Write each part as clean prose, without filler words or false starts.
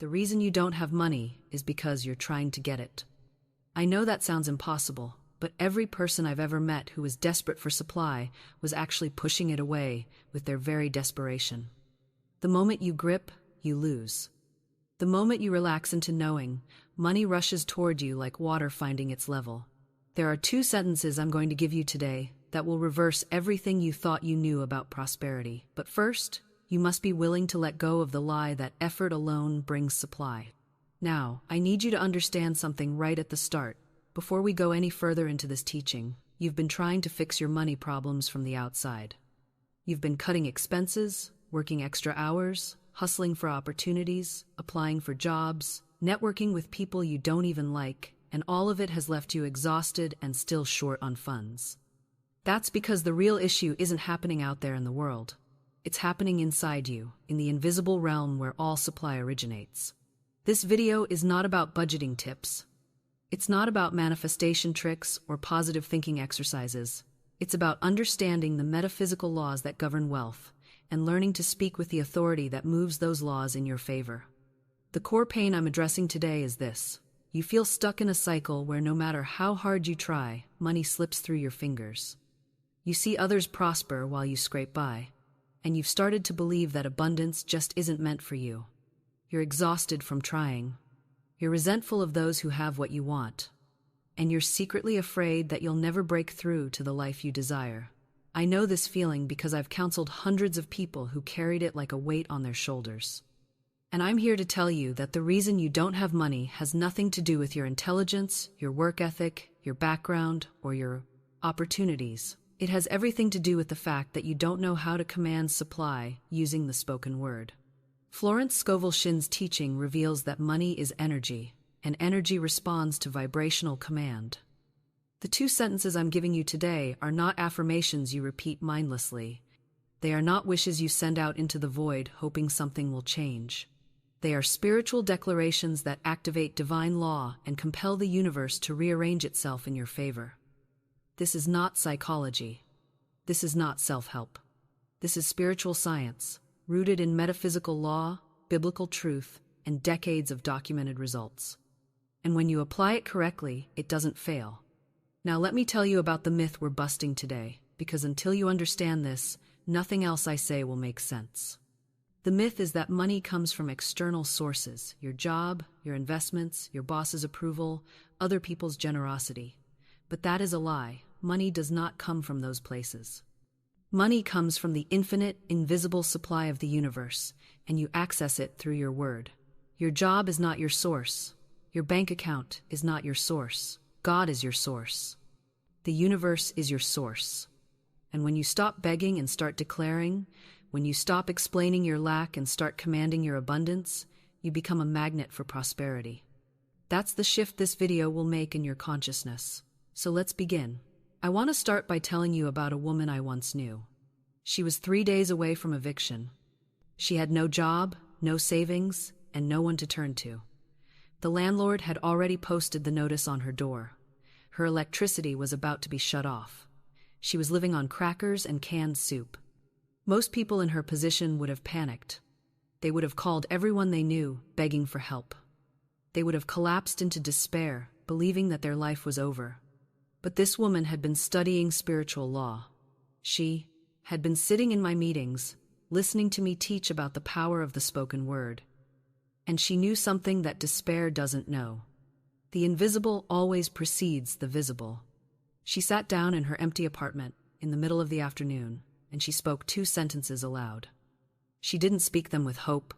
The reason you don't have money is because you're trying to get it. I know that sounds impossible, but every person I've ever met who was desperate for supply was actually pushing it away with their very desperation. The moment you grip, you lose. The moment you relax into knowing, money rushes toward you like water finding its level. There are 2 sentences I'm going to give you today that will reverse everything you thought you knew about prosperity. But first, you must be willing to let go of the lie that effort alone brings supply. Now, I need you to understand something right at the start. Before we go any further into this teaching, you've been trying to fix your money problems from the outside. You've been cutting expenses, working extra hours, hustling for opportunities, applying for jobs, networking with people you don't even like, and all of it has left you exhausted and still short on funds. That's because the real issue isn't happening out there in the world. It's happening inside you, in the invisible realm where all supply originates. This video is not about budgeting tips. It's not about manifestation tricks or positive thinking exercises. It's about understanding the metaphysical laws that govern wealth and learning to speak with the authority that moves those laws in your favor. The core pain I'm addressing today is this. You feel stuck in a cycle where no matter how hard you try, money slips through your fingers. You see others prosper while you scrape by, and you've started to believe that abundance just isn't meant for you. You're exhausted from trying. You're resentful of those who have what you want, and you're secretly afraid that you'll never break through to the life you desire. I know this feeling because I've counseled hundreds of people who carried it like a weight on their shoulders. And I'm here to tell you that the reason you don't have money has nothing to do with your intelligence, your work ethic, your background, or your opportunities. It has everything to do with the fact that you don't know how to command supply using the spoken word. Florence Scovel Shinn's teaching reveals that money is energy, and energy responds to vibrational command. The 2 sentences I'm giving you today are not affirmations you repeat mindlessly. They are not wishes you send out into the void hoping something will change. They are spiritual declarations that activate divine law and compel the universe to rearrange itself in your favor. This is not psychology. This is not self-help. This is spiritual science, rooted in metaphysical law, biblical truth, and decades of documented results. And when you apply it correctly, it doesn't fail. Now let me tell you about the myth we're busting today, because until you understand this, nothing else I say will make sense. The myth is that money comes from external sources, your job, your investments, your boss's approval, other people's generosity. But that is a lie. Money does not come from those places. Money comes from the infinite, invisible supply of the universe, and you access it through your word. Your job is not your source. Your bank account is not your source. God is your source. The universe is your source. And when you stop begging and start declaring, when you stop explaining your lack and start commanding your abundance, you become a magnet for prosperity. That's the shift this video will make in your consciousness. So let's begin. I want to start by telling you about a woman I once knew. She was 3 days away from eviction. She had no job, no savings, and no one to turn to. The landlord had already posted the notice on her door. Her electricity was about to be shut off. She was living on crackers and canned soup. Most people in her position would have panicked. They would have called everyone they knew, begging for help. They would have collapsed into despair, believing that their life was over. But this woman had been studying spiritual law. She had been sitting in my meetings, listening to me teach about the power of the spoken word. And she knew something that despair doesn't know. The invisible always precedes the visible. She sat down in her empty apartment in the middle of the afternoon, and she spoke 2 sentences aloud. She didn't speak them with hope.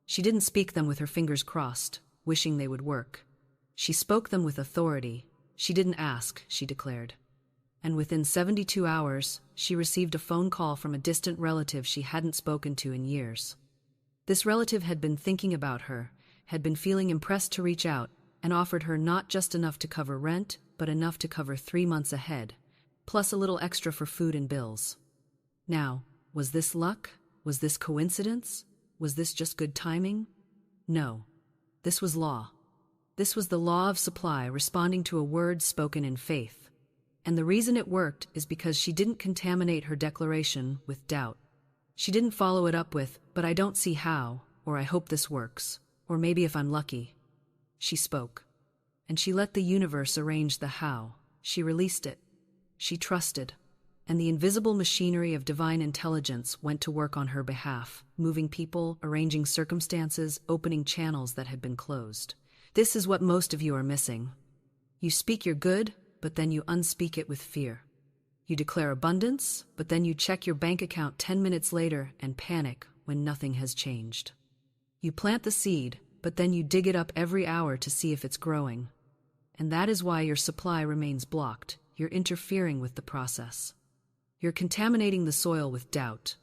She didn't speak them with her fingers crossed, wishing they would work. She spoke them with authority. She didn't ask, she declared. And within 72 hours, she received a phone call from a distant relative she hadn't spoken to in years. This relative had been thinking about her, had been feeling impressed to reach out, and offered her not just enough to cover rent, but enough to cover 3 months ahead, plus a little extra for food and bills. Now, was this luck? Was this coincidence? Was this just good timing? No. This was law. This was the law of supply responding to a word spoken in faith. And the reason it worked is because she didn't contaminate her declaration with doubt. She didn't follow it up with, "But I don't see how," or "I hope this works." or maybe if I'm lucky. She spoke. And she let the universe arrange the how. She released it. She trusted. And the invisible machinery of divine intelligence went to work on her behalf, moving people, arranging circumstances, opening channels that had been closed. This is what most of you are missing. You speak your good, but then you unspeak it with fear. You declare abundance, but then you check your bank account 10 minutes later and panic when nothing has changed. You plant the seed, but then you dig it up every hour to see if it's growing. And that is why your supply remains blocked. You're interfering with the process. You're contaminating the soil with doubt.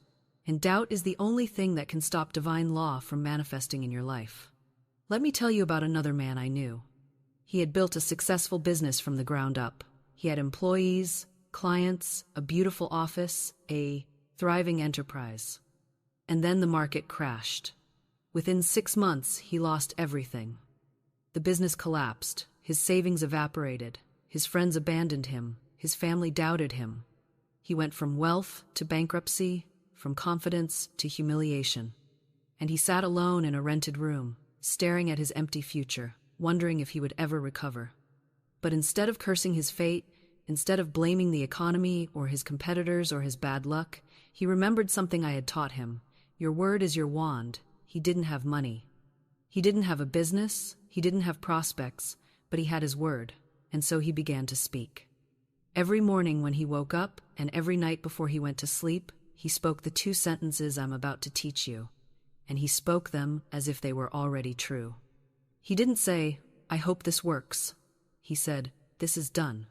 And doubt is the only thing that can stop divine law from manifesting in your life. Let me tell you about another man I knew. He had built a successful business from the ground up. He had employees, clients, a beautiful office, a thriving enterprise. And then the market crashed. Within 6 months, he lost everything. The business collapsed. His savings evaporated. His friends abandoned him. His family doubted him. He went from wealth to bankruptcy, from confidence to humiliation. And he sat alone in a rented room, staring at his empty future, wondering if he would ever recover. But instead of cursing his fate, instead of blaming the economy or his competitors or his bad luck, he remembered something I had taught him. Your word is your wand. He didn't have money. He didn't have a business. He didn't have prospects, but he had his word, and so he began to speak. Every morning when he woke up and every night before he went to sleep, he spoke the 2 sentences I'm about to teach you, and he spoke them as if they were already true. He didn't say, "I hope this works." He said, "This is done."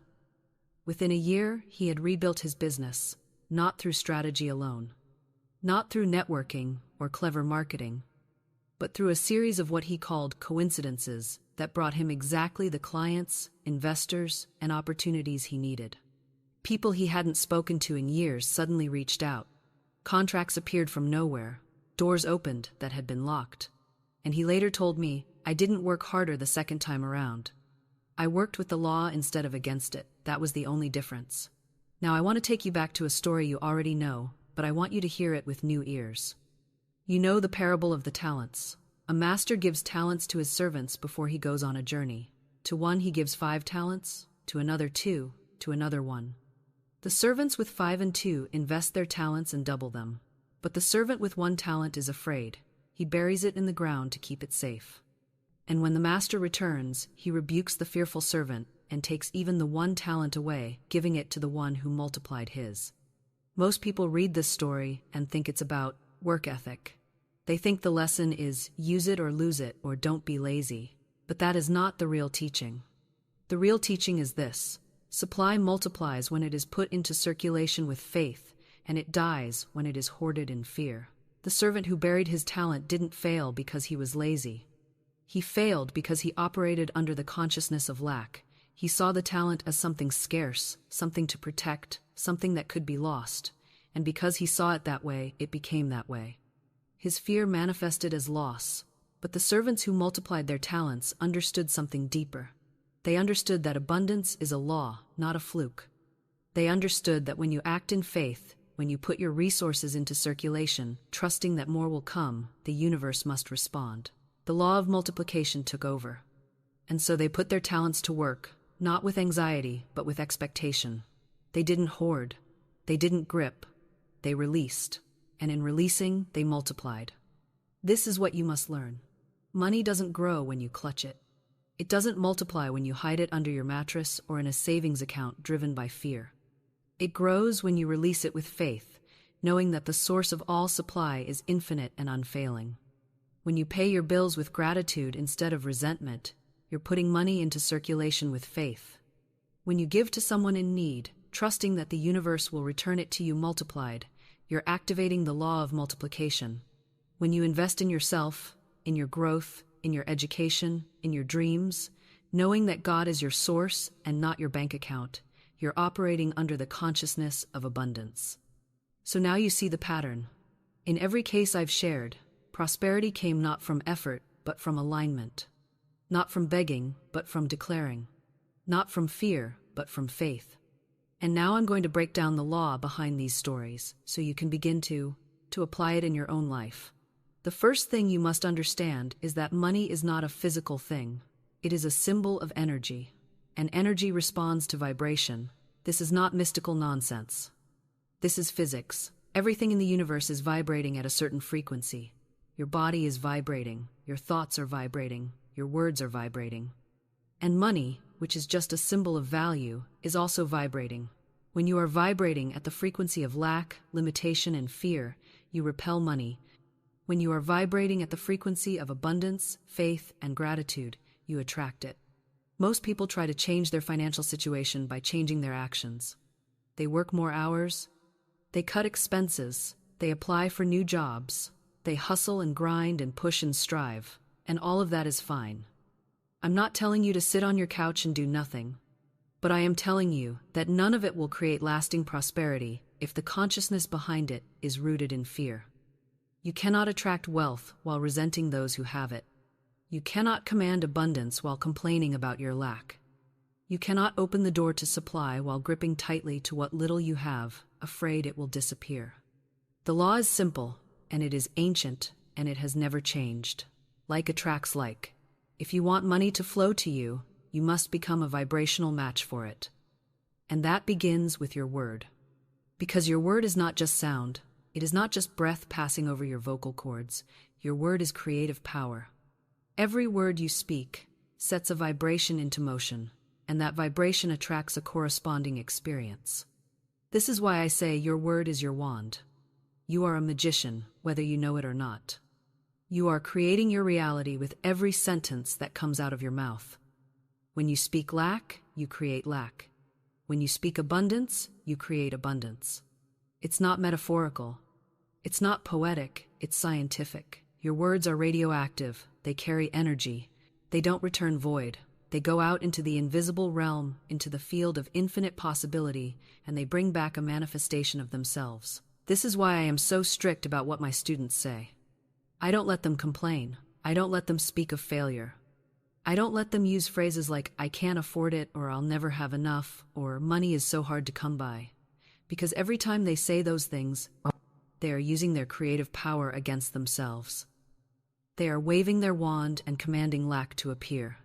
Within a year, he had rebuilt his business, not through strategy alone, not through networking or clever marketing, but through a series of what he called coincidences that brought him exactly the clients, investors, and opportunities he needed. People he hadn't spoken to in years suddenly reached out. Contracts appeared from nowhere. Doors opened that had been locked. And he later told me, "I didn't work harder the second time around. I worked with the law instead of against it. That was the only difference." Now I want to take you back to a story you already know, but I want you to hear it with new ears. You know the parable of the talents. A master gives talents to his servants before he goes on a journey. To one he gives 5 talents, to another 2, to another 1. The servants with 5 and 2 invest their talents and double them. But the servant with 1 talent is afraid. He buries it in the ground to keep it safe. And when the master returns, he rebukes the fearful servant and takes even the 1 talent away, giving it to the one who multiplied his. Most people read this story and think it's about work ethic. They think the lesson is use it or lose it or don't be lazy. But that is not the real teaching. The real teaching is this: supply multiplies when it is put into circulation with faith, and it dies when it is hoarded in fear. The servant who buried his talent didn't fail because he was lazy. He failed because he operated under the consciousness of lack. He saw the talent as something scarce, something to protect, something that could be lost. And because he saw it that way, it became that way. His fear manifested as loss. But the servants who multiplied their talents understood something deeper. They understood that abundance is a law, not a fluke. They understood that when you act in faith, when you put your resources into circulation, trusting that more will come, the universe must respond. The law of multiplication took over. And so they put their talents to work, not with anxiety, but with expectation. They didn't hoard. They didn't grip. They released. And in releasing, they multiplied. This is what you must learn. Money doesn't grow when you clutch it. It doesn't multiply when you hide it under your mattress or in a savings account driven by fear. It grows when you release it with faith, knowing that the source of all supply is infinite and unfailing. When you pay your bills with gratitude instead of resentment, you're putting money into circulation with faith. When you give to someone in need, trusting that the universe will return it to you multiplied, you're activating the law of multiplication. When you invest in yourself, in your growth, in your education, in your dreams, knowing that God is your source and not your bank account, you're operating under the consciousness of abundance. So now you see the pattern. In every case I've shared, prosperity came not from effort, but from alignment. Not from begging, but from declaring. Not from fear, but from faith. And now I'm going to break down the law behind these stories so you can begin to apply it in your own life. The first thing you must understand is that money is not a physical thing. It is a symbol of energy. And energy responds to vibration. This is not mystical nonsense. This is physics. Everything in the universe is vibrating at a certain frequency. Your body is vibrating. Your thoughts are vibrating. Your words are vibrating. And money, which is just a symbol of value, is also vibrating. When you are vibrating at the frequency of lack, limitation, and fear, you repel money. When you are vibrating at the frequency of abundance, faith, and gratitude, you attract it. Most people try to change their financial situation by changing their actions. They work more hours. They cut expenses. They apply for new jobs. They hustle and grind and push and strive. And all of that is fine. I'm not telling you to sit on your couch and do nothing. But I am telling you that none of it will create lasting prosperity if the consciousness behind it is rooted in fear. You cannot attract wealth while resenting those who have it. You cannot command abundance while complaining about your lack. You cannot open the door to supply while gripping tightly to what little you have, afraid it will disappear. The law is simple, and it is ancient, and it has never changed. Like attracts like. If you want money to flow to you, you must become a vibrational match for it. And that begins with your word. Because your word is not just sound. It is not just breath passing over your vocal cords. Your word is creative power. Every word you speak sets a vibration into motion, and that vibration attracts a corresponding experience. This is why I say your word is your wand. You are a magician, whether you know it or not. You are creating your reality with every sentence that comes out of your mouth. When you speak lack, you create lack. When you speak abundance, you create abundance. It's not metaphorical. It's not poetic. It's scientific. Your words are radioactive. They carry energy. They don't return void. They go out into the invisible realm, into the field of infinite possibility, and they bring back a manifestation of themselves. This is why I am so strict about what my students say. I don't let them complain. I don't let them speak of failure. I don't let them use phrases like, I can't afford it, or I'll never have enough, or money is so hard to come by. Because every time they say those things, they are using their creative power against themselves. They are waving their wand and commanding lack to appear.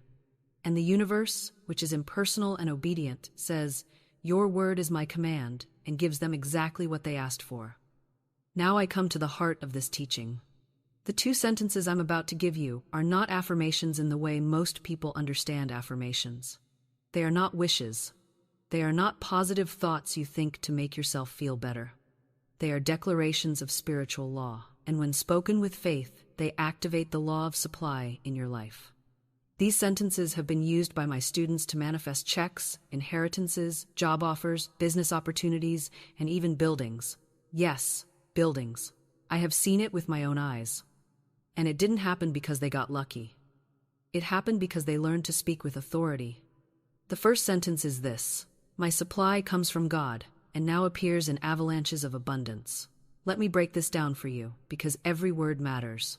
And the universe, which is impersonal and obedient, says, your word is my command, and gives them exactly what they asked for. Now I come to the heart of this teaching. The two sentences I'm about to give you are not affirmations in the way most people understand affirmations. They are not wishes. They are not positive thoughts you think to make yourself feel better. They are declarations of spiritual law, and when spoken with faith, they activate the law of supply in your life. These sentences have been used by my students to manifest checks, inheritances, job offers, business opportunities, and even buildings. Yes, buildings. I have seen it with my own eyes. And it didn't happen because they got lucky. It happened because they learned to speak with authority. The first sentence is this: my supply comes from God, and now appears in avalanches of abundance. Let me break this down for you, because every word matters.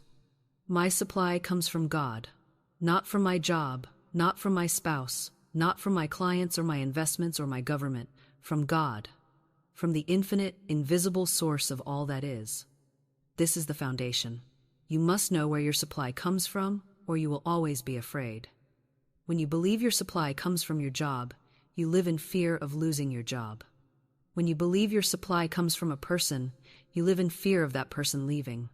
My supply comes from God, not from my job, not from my spouse, not from my clients or my investments or my government, from God, from the infinite, invisible source of all that is. This is the foundation. You must know where your supply comes from, or you will always be afraid. When you believe your supply comes from your job, you live in fear of losing your job. When you believe your supply comes from a person, you live in fear of that person leaving.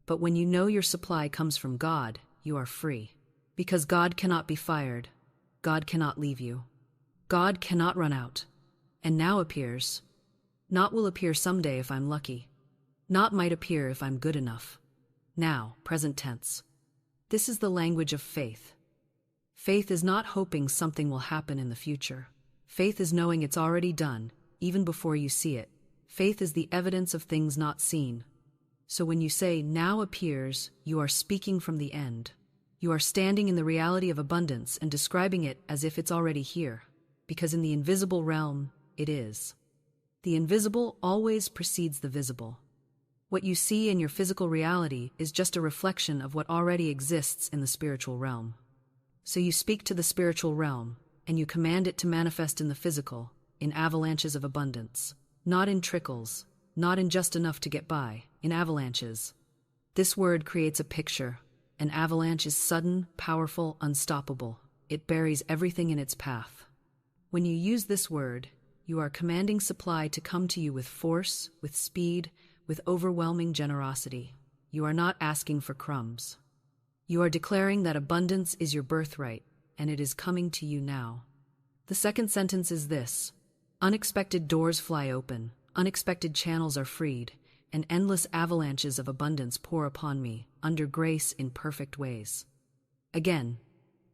But when you know your supply comes from God, you are free. Because God cannot be fired. God cannot leave you. God cannot run out. And now appears. Not will appear someday if I'm lucky. Not might appear if I'm good enough. Now, present tense. This is the language of faith. Faith is not hoping something will happen in the future. Faith is knowing it's already done, even before you see it. Faith is the evidence of things not seen. So when you say, now appears, you are speaking from the end. You are standing in the reality of abundance and describing it as if it's already here. Because in the invisible realm, it is. The invisible always precedes the visible. What you see in your physical reality is just a reflection of what already exists in the spiritual realm. So you speak to the spiritual realm, and you command it to manifest in the physical, in avalanches of abundance. Not in trickles, not in just enough to get by, in avalanches. This word creates a picture. An avalanche is sudden, powerful, unstoppable. It buries everything in its path. When you use this word, you are commanding supply to come to you with force, with speed, with overwhelming generosity. You are not asking for crumbs. You are declaring that abundance is your birthright, and it is coming to you now. The second sentence is this: unexpected doors fly open, unexpected channels are freed, and endless avalanches of abundance pour upon me, under grace in perfect ways. Again,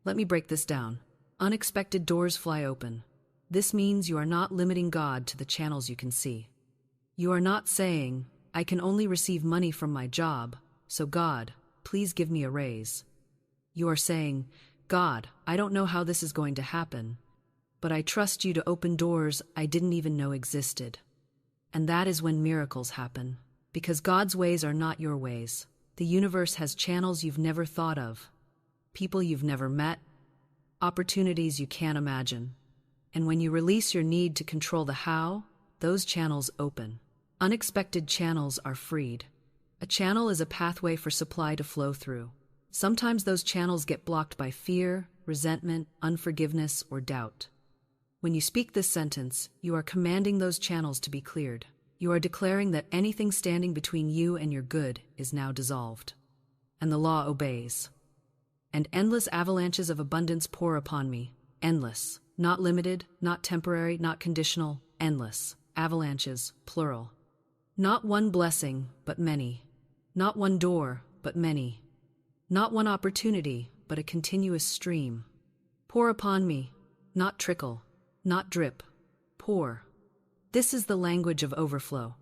let me break this down. Unexpected doors fly open. This means you are not limiting God to the channels you can see. You are not saying, I can only receive money from my job, so God, please give me a raise. You are saying, God, I don't know how this is going to happen, but I trust you to open doors I didn't even know existed. And that is when miracles happen. Because God's ways are not your ways. The universe has channels you've never thought of, people you've never met, opportunities you can't imagine. And when you release your need to control the how, those channels open. Unexpected channels are freed. A channel is a pathway for supply to flow through. Sometimes those channels get blocked by fear, resentment, unforgiveness, or doubt. When you speak this sentence, you are commanding those channels to be cleared. You are declaring that anything standing between you and your good is now dissolved. And the law obeys. And endless avalanches of abundance pour upon me. Endless. Not limited, not temporary, not conditional. Endless. Avalanches, plural. Not one blessing, but many. Not one door, but many. Not one opportunity, but a continuous stream. Pour upon me. Not trickle. Not drip. Pour. This is the language of overflow.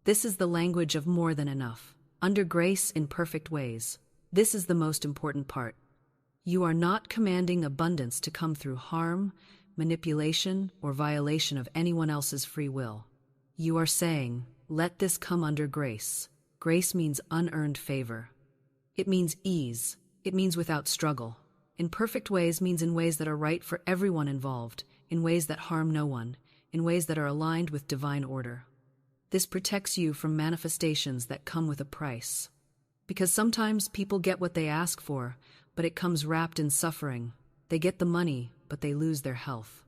This is the language of more than enough. Under grace in perfect ways. This is the most important part. You are not commanding abundance to come through harm, manipulation, or violation of anyone else's free will. You are saying, let this come under grace. Grace means unearned favor. It means ease. It means without struggle. In perfect ways means in ways that are right for everyone involved, in ways that harm no one, in ways that are aligned with divine order. This protects you from manifestations that come with a price. Because sometimes people get what they ask for, but it comes wrapped in suffering. They get the money, but they lose their health.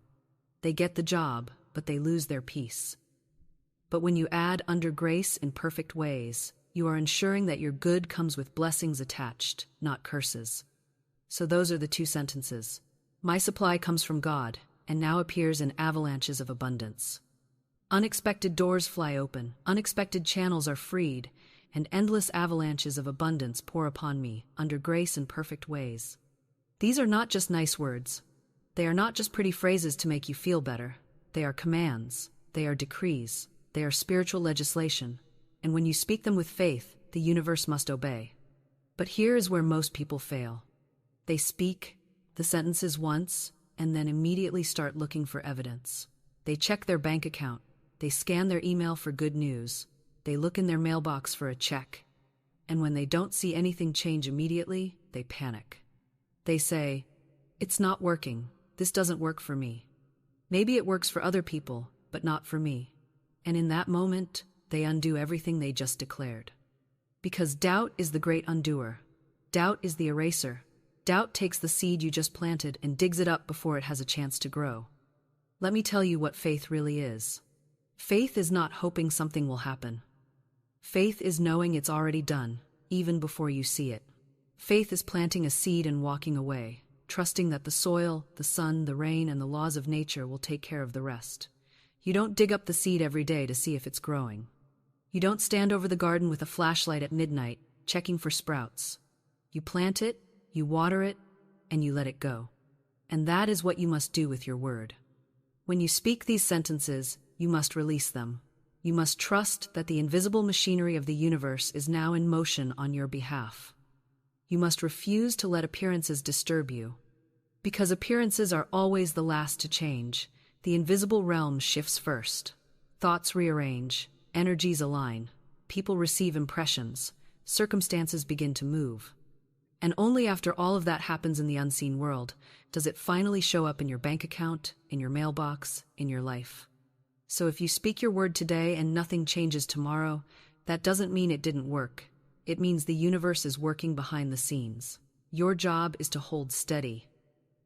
They get the job, but they lose their peace. But when you add under grace in perfect ways, you are ensuring that your good comes with blessings attached, not curses. So those are the two sentences. My supply comes from God, and now appears in avalanches of abundance. Unexpected doors fly open, unexpected channels are freed, and endless avalanches of abundance pour upon me, under grace and perfect ways. These are not just nice words. They are not just pretty phrases to make you feel better. They are commands. They are decrees. They are spiritual legislation. And when you speak them with faith, the universe must obey. But here is where most people fail. They speak the sentences once, and then immediately start looking for evidence. They check their bank account. They scan their email for good news. They look in their mailbox for a check. And when they don't see anything change immediately, they panic. They say, it's not working. This doesn't work for me. Maybe it works for other people, but not for me. And in that moment, they undo everything they just declared. Because doubt is the great undoer. Doubt is the eraser. Doubt takes the seed you just planted and digs it up before it has a chance to grow. Let me tell you what faith really is. Faith is not hoping something will happen. Faith is knowing it's already done, even before you see it. Faith is planting a seed and walking away, trusting that the soil, the sun, the rain, and the laws of nature will take care of the rest. You don't dig up the seed every day to see if it's growing. You don't stand over the garden with a flashlight at midnight, checking for sprouts. You plant it, you water it, and you let it go. And that is what you must do with your word. When you speak these sentences, you must release them. You must trust that the invisible machinery of the universe is now in motion on your behalf. You must refuse to let appearances disturb you. Because appearances are always the last to change, the invisible realm shifts first. Thoughts rearrange, energies align, people receive impressions, circumstances begin to move. And only after all of that happens in the unseen world does it finally show up in your bank account, in your mailbox, in your life. So if you speak your word today and nothing changes tomorrow, that doesn't mean it didn't work. It means the universe is working behind the scenes. Your job is to hold steady.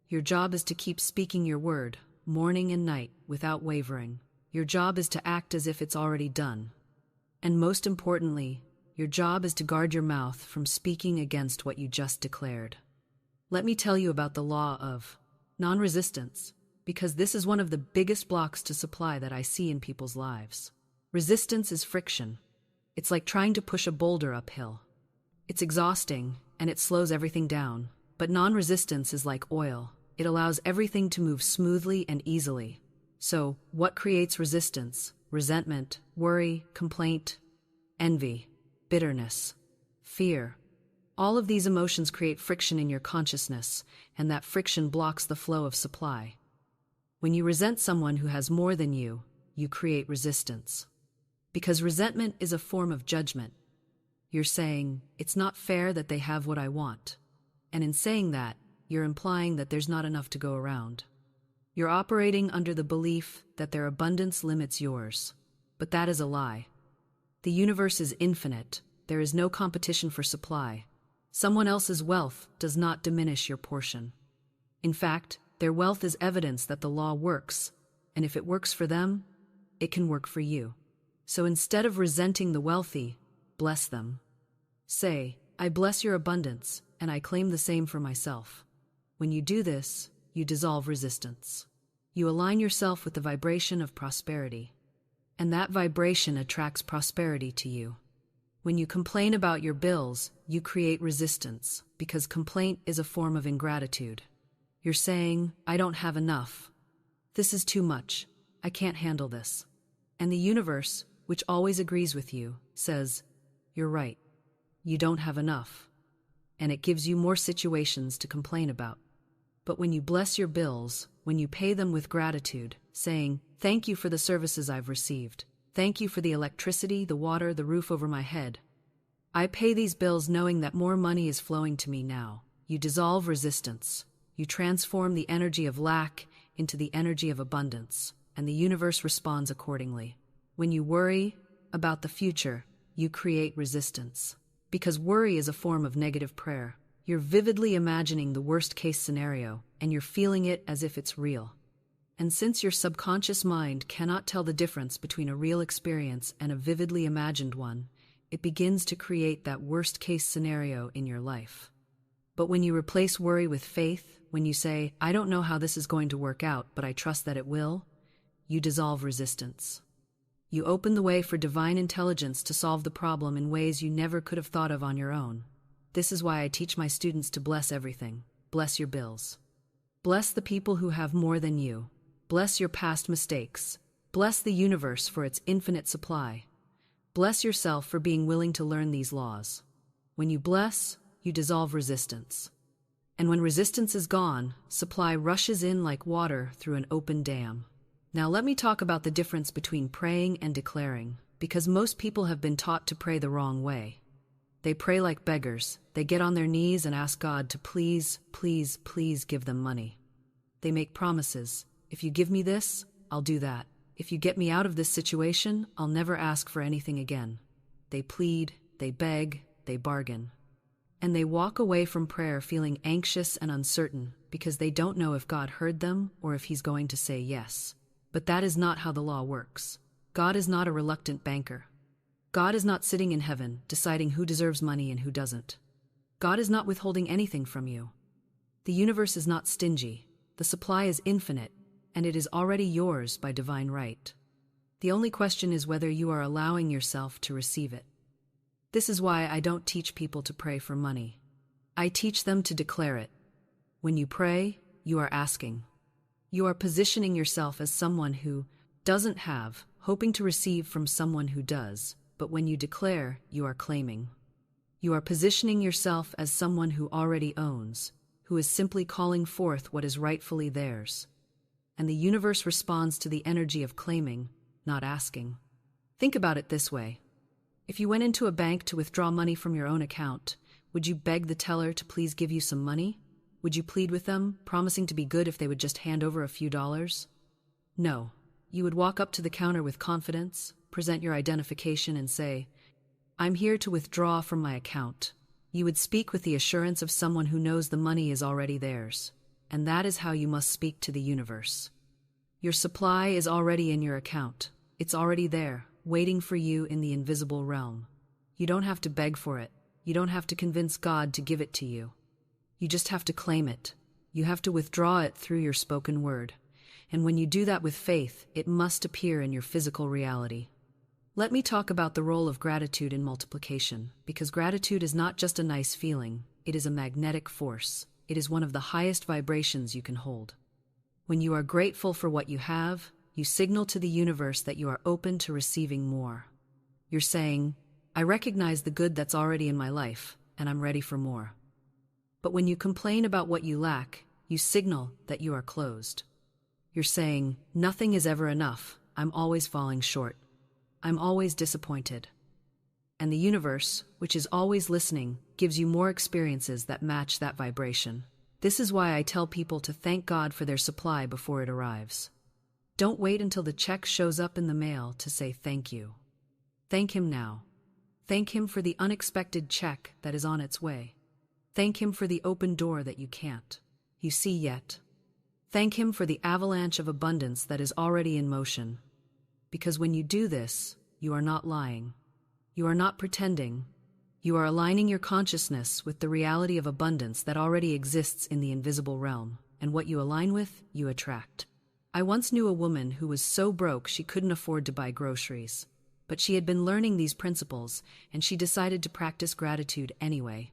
Your job is to keep speaking your word, morning and night, without wavering. Your job is to act as if it's already done. And most importantly, your job is to guard your mouth from speaking against what you just declared. Let me tell you about the law of non-resistance, because this is one of the biggest blocks to supply that I see in people's lives. Resistance is friction. It's like trying to push a boulder uphill. It's exhausting, and it slows everything down. But non-resistance is like oil. It allows everything to move smoothly and easily. So, what creates resistance? Resentment, worry, complaint, envy, bitterness, fear. All of these emotions create friction in your consciousness, and that friction blocks the flow of supply. When you resent someone who has more than you create resistance. Because resentment is a form of judgment. You're saying, it's not fair that they have what I want. And in saying that, you're implying that there's not enough to go around. You're operating under the belief that their abundance limits yours. But that is a lie. The universe is infinite. There is no competition for supply. Someone else's wealth does not diminish your portion. In fact, their wealth is evidence that the law works, and if it works for them, it can work for you. So instead of resenting the wealthy, bless them. Say, I bless your abundance, and I claim the same for myself. When you do this, you dissolve resistance. You align yourself with the vibration of prosperity, and that vibration attracts prosperity to you. When you complain about your bills, you create resistance, because complaint is a form of ingratitude. You're saying, I don't have enough. This is too much. I can't handle this. And the universe, which always agrees with you, says, you're right. You don't have enough. And it gives you more situations to complain about. But when you bless your bills, when you pay them with gratitude, saying, thank you for the services I've received. Thank you for the electricity, the water, the roof over my head. I pay these bills knowing that more money is flowing to me now. You dissolve resistance. You transform the energy of lack into the energy of abundance, and the universe responds accordingly. When you worry about the future, you create resistance. Because worry is a form of negative prayer. You're vividly imagining the worst-case scenario, and you're feeling it as if it's real. And since your subconscious mind cannot tell the difference between a real experience and a vividly imagined one, it begins to create that worst-case scenario in your life. But when you replace worry with faith, when you say, I don't know how this is going to work out, but I trust that it will, you dissolve resistance. You open the way for divine intelligence to solve the problem in ways you never could have thought of on your own. This is why I teach my students to bless everything. Bless your bills. Bless the people who have more than you. Bless your past mistakes. Bless the universe for its infinite supply. Bless yourself for being willing to learn these laws. When you bless, you dissolve resistance. And when resistance is gone, supply rushes in like water through an open dam. Now let me talk about the difference between praying and declaring, because most people have been taught to pray the wrong way. They pray like beggars. They get on their knees and ask God to please, please, please give them money. They make promises. If you give me this, I'll do that. If you get me out of this situation, I'll never ask for anything again. They plead, they beg, they bargain. And they walk away from prayer feeling anxious and uncertain because they don't know if God heard them or if He's going to say yes. But that is not how the law works. God is not a reluctant banker. God is not sitting in heaven deciding who deserves money and who doesn't. God is not withholding anything from you. The universe is not stingy. The supply is infinite, and it is already yours by divine right. The only question is whether you are allowing yourself to receive it. This is why I don't teach people to pray for money. I teach them to declare it. When you pray, you are asking. You are positioning yourself as someone who doesn't have, hoping to receive from someone who does. But when you declare, you are claiming. You are positioning yourself as someone who already owns, who is simply calling forth what is rightfully theirs. And the universe responds to the energy of claiming, not asking. Think about it this way. If you went into a bank to withdraw money from your own account, would you beg the teller to please give you some money? Would you plead with them, promising to be good if they would just hand over a few dollars? No. You would walk up to the counter with confidence, present your identification and say, I'm here to withdraw from my account. You would speak with the assurance of someone who knows the money is already theirs, and that is how you must speak to the universe. Your supply is already in your account. It's already there, waiting for you in the invisible realm. You don't have to beg for it. You don't have to convince God to give it to you. You just have to claim it. You have to withdraw it through your spoken word. And when you do that with faith, it must appear in your physical reality. Let me talk about the role of gratitude in multiplication, because gratitude is not just a nice feeling, it is a magnetic force. It is one of the highest vibrations you can hold. When you are grateful for what you have, you signal to the universe that you are open to receiving more. You're saying, I recognize the good that's already in my life, and I'm ready for more. But when you complain about what you lack, you signal that you are closed. You're saying, nothing is ever enough, I'm always falling short. I'm always disappointed. And the universe, which is always listening, gives you more experiences that match that vibration. This is why I tell people to thank God for their supply before it arrives. Don't wait until the check shows up in the mail to say thank you. Thank Him now. Thank Him for the unexpected check that is on its way. Thank Him for the open door that you see yet. Thank Him for the avalanche of abundance that is already in motion. Because when you do this, you are not lying. You are not pretending. You are aligning your consciousness with the reality of abundance that already exists in the invisible realm, and what you align with, you attract. I once knew a woman who was so broke she couldn't afford to buy groceries. But she had been learning these principles, and she decided to practice gratitude anyway.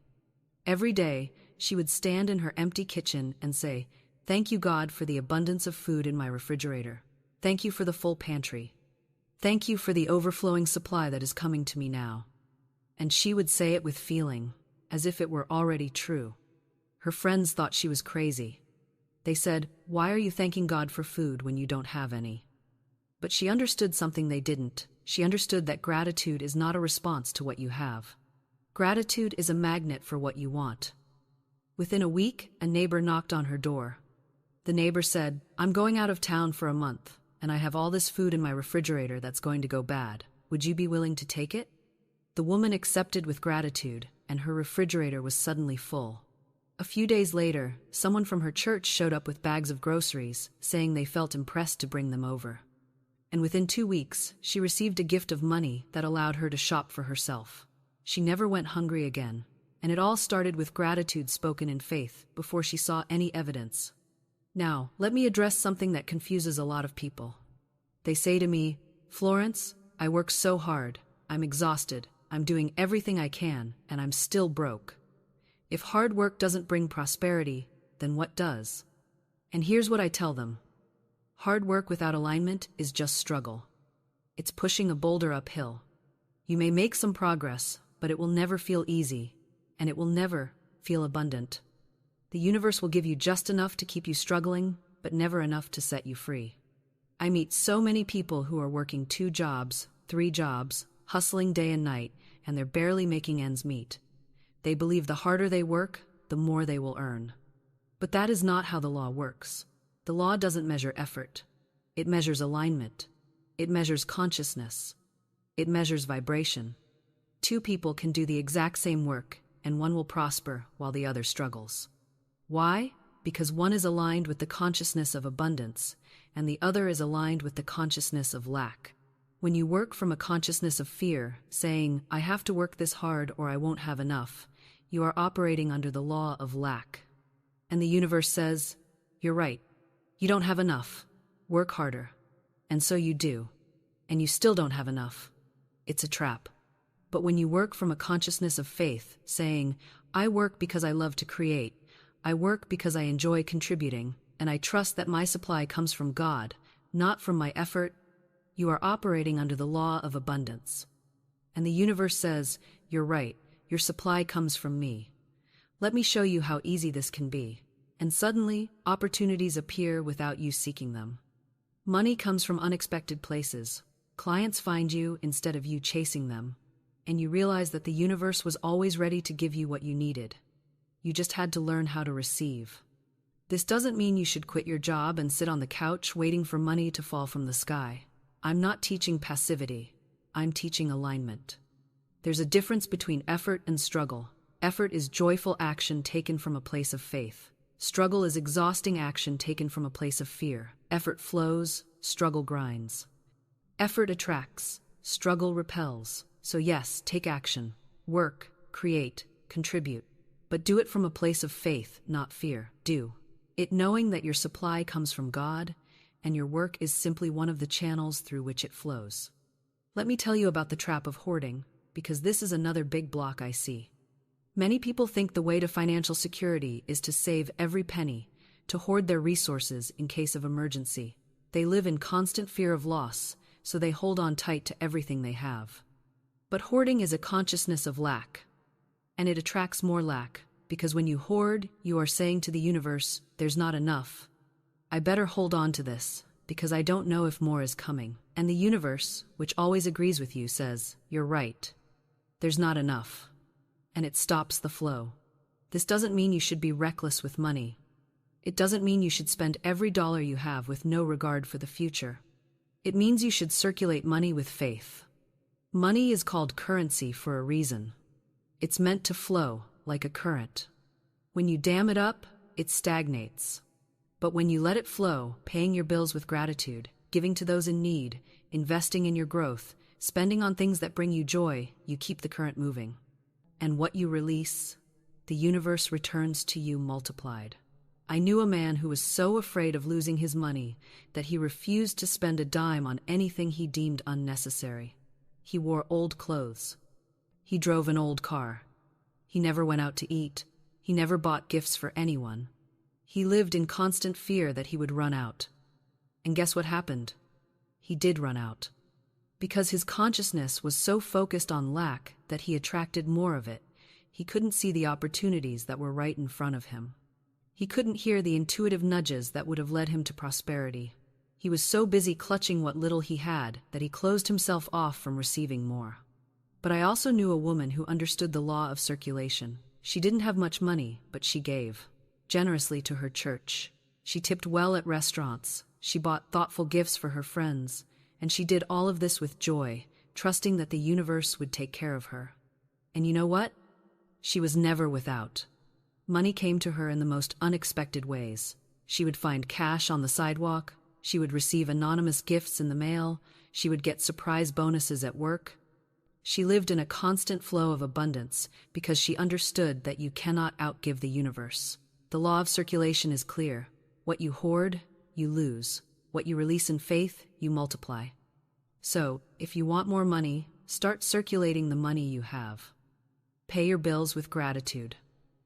Every day, she would stand in her empty kitchen and say, "Thank you, God, for the abundance of food in my refrigerator. Thank you for the full pantry. Thank you for the overflowing supply that is coming to me now." And she would say it with feeling, as if it were already true. Her friends thought she was crazy. They said, "Why are you thanking God for food when you don't have any?" But she understood something they didn't. She understood that gratitude is not a response to what you have. Gratitude is a magnet for what you want. Within a week, a neighbor knocked on her door. The neighbor said, "I'm going out of town for a month, and I have all this food in my refrigerator that's going to go bad. Would you be willing to take it?" The woman accepted with gratitude, and her refrigerator was suddenly full. A few days later, someone from her church showed up with bags of groceries, saying they felt impressed to bring them over. And within 2 weeks, she received a gift of money that allowed her to shop for herself. She never went hungry again, and it all started with gratitude spoken in faith before she saw any evidence. Now, let me address something that confuses a lot of people. They say to me, "Florence, I work so hard, I'm exhausted, I'm doing everything I can, and I'm still broke. If hard work doesn't bring prosperity, then what does?" And here's what I tell them. Hard work without alignment is just struggle. It's pushing a boulder uphill. You may make some progress, but it will never feel easy, and it will never feel abundant. The universe will give you just enough to keep you struggling, but never enough to set you free. I meet so many people who are working 2 jobs, 3 jobs, hustling day and night, and they're barely making ends meet. They believe the harder they work, the more they will earn. But that is not how the law works. The law doesn't measure effort. It measures alignment. It measures consciousness. It measures vibration. 2 people can do the exact same work, and one will prosper while the other struggles. Why? Because one is aligned with the consciousness of abundance, and the other is aligned with the consciousness of lack. When you work from a consciousness of fear, saying, "I have to work this hard or I won't have enough," you are operating under the law of lack. And the universe says, "You're right. You don't have enough. Work harder." And so you do. And you still don't have enough. It's a trap. But when you work from a consciousness of faith, saying, "I work because I love to create. I work because I enjoy contributing, and I trust that my supply comes from God, not from my effort," you are operating under the law of abundance. And the universe says, "You're right. Your supply comes from me. Let me show you how easy this can be." And suddenly, opportunities appear without you seeking them. Money comes from unexpected places. Clients find you instead of you chasing them. And you realize that the universe was always ready to give you what you needed. You just had to learn how to receive. This doesn't mean you should quit your job and sit on the couch waiting for money to fall from the sky. I'm not teaching passivity. I'm teaching alignment. There's a difference between effort and struggle. Effort is joyful action taken from a place of faith. Struggle is exhausting action taken from a place of fear. Effort flows, struggle grinds. Effort attracts, struggle repels. So yes, take action. Work, create, contribute. But do it from a place of faith, not fear. Do it knowing that your supply comes from God, and your work is simply one of the channels through which it flows. Let me tell you about the trap of hoarding, because this is another big block I see. Many people think the way to financial security is to save every penny, to hoard their resources in case of emergency. They live in constant fear of loss, so they hold on tight to everything they have. But hoarding is a consciousness of lack, and it attracts more lack, because when you hoard, you are saying to the universe, there's not enough. I better hold on to this, because I don't know if more is coming. And the universe, which always agrees with you, says, you're right. There's not enough. And it stops the flow. This doesn't mean you should be reckless with money. It doesn't mean you should spend every dollar you have with no regard for the future. It means you should circulate money with faith. Money is called currency for a reason. It's meant to flow like a current. When you dam it up, it stagnates. But when you let it flow, paying your bills with gratitude, giving to those in need, investing in your growth, spending on things that bring you joy, you keep the current moving. And what you release, the universe returns to you multiplied. I knew a man who was so afraid of losing his money that he refused to spend a dime on anything he deemed unnecessary. He wore old clothes. He drove an old car. He never went out to eat. He never bought gifts for anyone. He lived in constant fear that he would run out. And guess what happened? He did run out. Because his consciousness was so focused on lack that he attracted more of it, he couldn't see the opportunities that were right in front of him. He couldn't hear the intuitive nudges that would have led him to prosperity. He was so busy clutching what little he had that he closed himself off from receiving more. But I also knew a woman who understood the law of circulation. She didn't have much money, but she gave generously to her church. She tipped well at restaurants. She bought thoughtful gifts for her friends. And she did all of this with joy, trusting that the universe would take care of her. And you know what? She was never without. Money came to her in the most unexpected ways. She would find cash on the sidewalk. She would receive anonymous gifts in the mail. She would get surprise bonuses at work. She lived in a constant flow of abundance because she understood that you cannot outgive the universe. The law of circulation is clear. What you hoard, you lose. What you release in faith, you multiply. So, if you want more money, start circulating the money you have. Pay your bills with gratitude.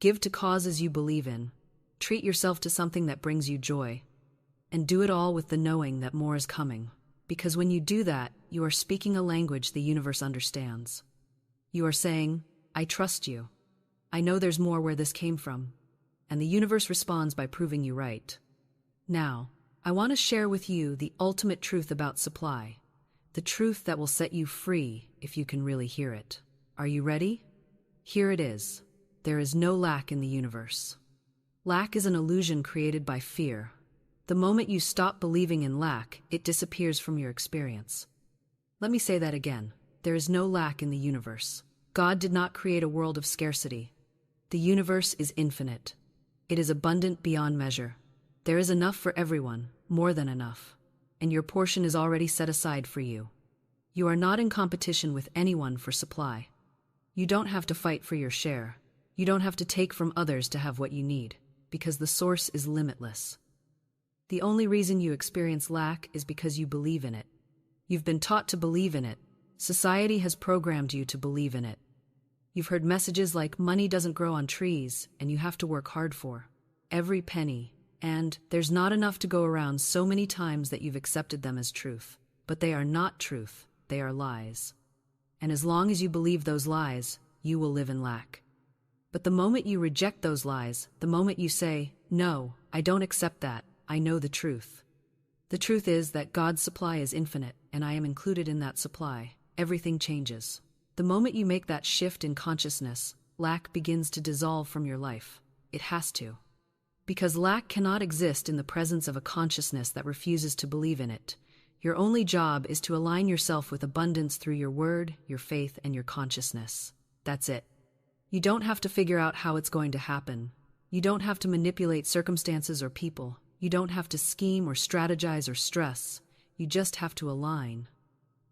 Give to causes you believe in. Treat yourself to something that brings you joy. And do it all with the knowing that more is coming. Because when you do that, you are speaking a language the universe understands. You are saying, I trust you. I know there's more where this came from. And the universe responds by proving you right. Now, I want to share with you the ultimate truth about supply. The truth that will set you free if you can really hear it. Are you ready? Here it is. There is no lack in the universe. Lack is an illusion created by fear. The moment you stop believing in lack, it disappears from your experience. Let me say that again. There is no lack in the universe. God did not create a world of scarcity. The universe is infinite. It is abundant beyond measure. There is enough for everyone, more than enough. And your portion is already set aside for you. You are not in competition with anyone for supply. You don't have to fight for your share. You don't have to take from others to have what you need, because the source is limitless. The only reason you experience lack is because you believe in it. You've been taught to believe in it. Society has programmed you to believe in it. You've heard messages like money doesn't grow on trees and you have to work hard for every penny. And there's not enough to go around so many times that you've accepted them as truth. But they are not truth, they are lies. And as long as you believe those lies, you will live in lack. But the moment you reject those lies, the moment you say, no, I don't accept that, I know the truth. The truth is that God's supply is infinite, and I am included in that supply. Everything changes. The moment you make that shift in consciousness, lack begins to dissolve from your life. It has to. Because lack cannot exist in the presence of a consciousness that refuses to believe in it. Your only job is to align yourself with abundance through your word, your faith, and your consciousness. That's it. You don't have to figure out how it's going to happen. You don't have to manipulate circumstances or people. You don't have to scheme or strategize or stress. You just have to align.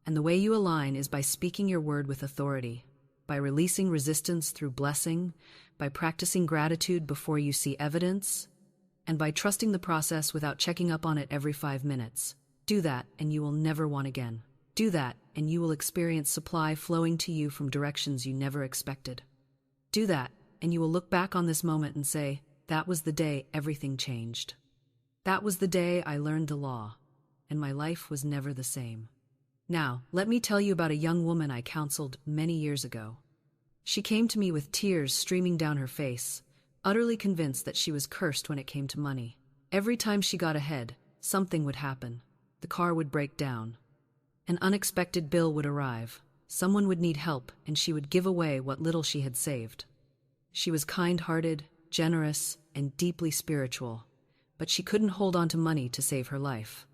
And the way you align is by speaking your word with authority, by releasing resistance through blessing, by practicing gratitude before you see evidence, and by trusting the process without checking up on it every 5 minutes. Do that, and you will never want again. Do that, and you will experience supply flowing to you from directions you never expected. Do that, and you will look back on this moment and say, that was the day everything changed. That was the day I learned the law, and my life was never the same. Now, let me tell you about a young woman I counseled many years ago. She came to me with tears streaming down her face, utterly convinced that she was cursed when it came to money. Every time she got ahead, something would happen. The car would break down. An unexpected bill would arrive. Someone would need help, and she would give away what little she had saved. She was kind-hearted, generous, and deeply spiritual, but she couldn't hold on to money to save her life.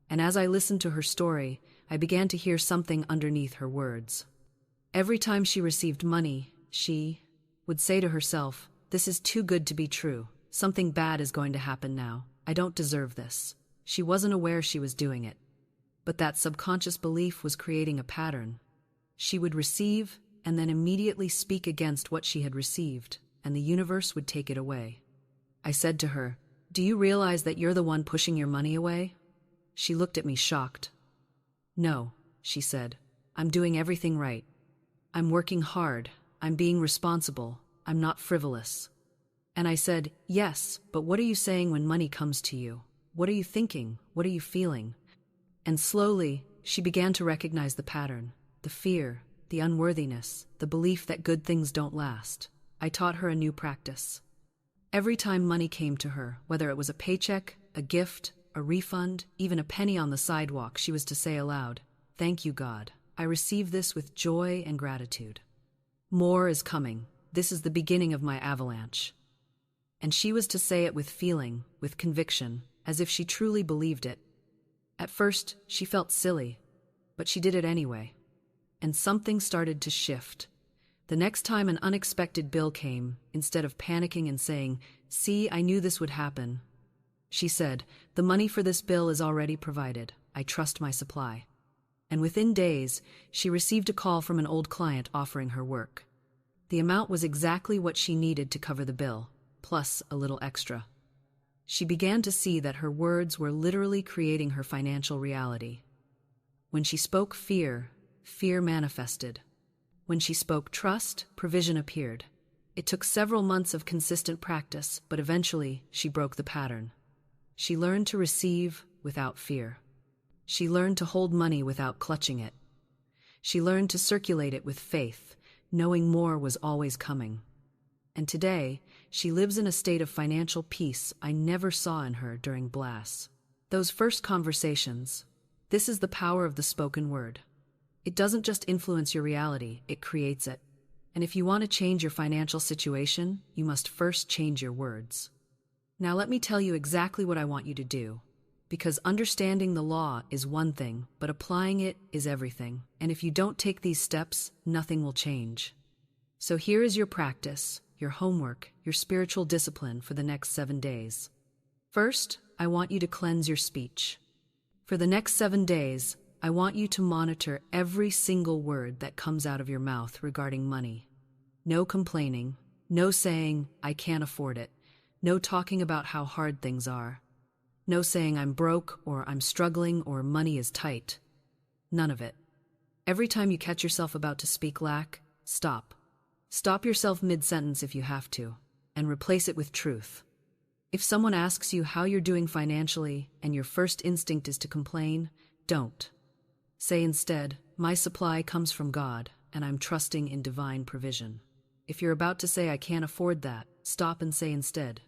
And as I listened to her story, I began to hear something underneath her words. Every time she received money, she would say to herself, "This is too good to be true. Something bad is going to happen now. I don't deserve this." She wasn't aware she was doing it, but that subconscious belief was creating a pattern. She would receive and then immediately speak against what she had received, and the universe would take it away. I said to her, "Do you realize that you're the one pushing your money away?" She looked at me shocked. "No," she said. "I'm doing everything right. I'm working hard. I'm being responsible. I'm not frivolous." And I said, "Yes, but what are you saying when money comes to you? What are you thinking? What are you feeling?" And slowly, she began to recognize the pattern, the fear, the unworthiness, the belief that good things don't last. I taught her a new practice. Every time money came to her, whether it was a paycheck, a gift, a refund, even a penny on the sidewalk, she was to say aloud, "Thank you, God. I receive this with joy and gratitude. More is coming. This is the beginning of my avalanche." And she was to say it with feeling, with conviction, as if she truly believed it. At first, she felt silly, but she did it anyway. And something started to shift. The next time an unexpected bill came, instead of panicking and saying, "See, I knew this would happen," she said, "The money for this bill is already provided. I trust my supply." And within days, she received a call from an old client offering her work. The amount was exactly what she needed to cover the bill, plus a little extra. She began to see that her words were literally creating her financial reality. When she spoke fear, fear manifested. When she spoke trust, provision appeared. It took several months of consistent practice, but eventually she broke the pattern. She learned to receive without fear. She learned to hold money without clutching it. She learned to circulate it with faith, knowing more was always coming. And today, she lives in a state of financial peace I never saw in her during blasts. Those first conversations, this is the power of the spoken word. It doesn't just influence your reality, it creates it. And if you want to change your financial situation, you must first change your words. Now let me tell you exactly what I want you to do. Because understanding the law is one thing, but applying it is everything. And if you don't take these steps, nothing will change. So here is your practice, your homework, your spiritual discipline for the next 7 days. First, I want you to cleanse your speech. For the next 7 days, I want you to monitor every single word that comes out of your mouth regarding money. No complaining, no saying, "I can't afford it," no talking about how hard things are. No saying "I'm broke" or "I'm struggling" or "money is tight." None of it. Every time you catch yourself about to speak lack, stop. Stop yourself mid-sentence if you have to, and replace it with truth. If someone asks you how you're doing financially and your first instinct is to complain, don't. Say instead, "My supply comes from God, and I'm trusting in divine provision." If you're about to say "I can't afford that," stop and say instead,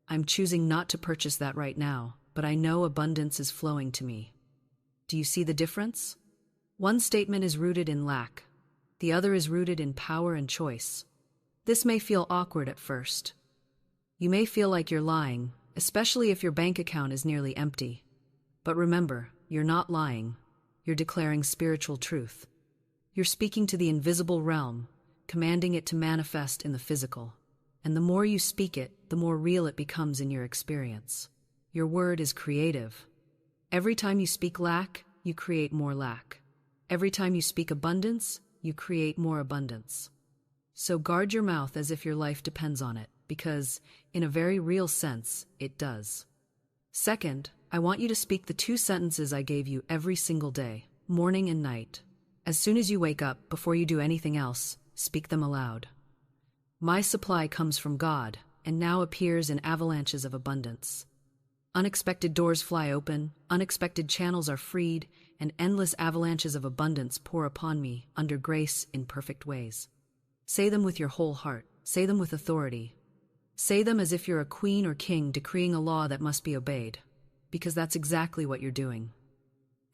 "I'm choosing not to purchase that right now, but I know abundance is flowing to me." Do you see the difference? One statement is rooted in lack. The other is rooted in power and choice. This may feel awkward at first. You may feel like you're lying, especially if your bank account is nearly empty. But remember, you're not lying. You're declaring spiritual truth. You're speaking to the invisible realm, commanding it to manifest in the physical. And the more you speak it, the more real it becomes in your experience. Your word is creative. Every time you speak lack, you create more lack. Every time you speak abundance, you create more abundance. So guard your mouth as if your life depends on it, because, in a very real sense, it does. Second, I want you to speak the 2 sentences I gave you every single day, morning and night. As soon as you wake up, before you do anything else, speak them aloud. My supply comes from God, and now appears in avalanches of abundance. Unexpected doors fly open, unexpected channels are freed, and endless avalanches of abundance pour upon me under grace in perfect ways. Say them with your whole heart. Say them with authority. Say them as if you're a queen or king decreeing a law that must be obeyed, because that's exactly what you're doing.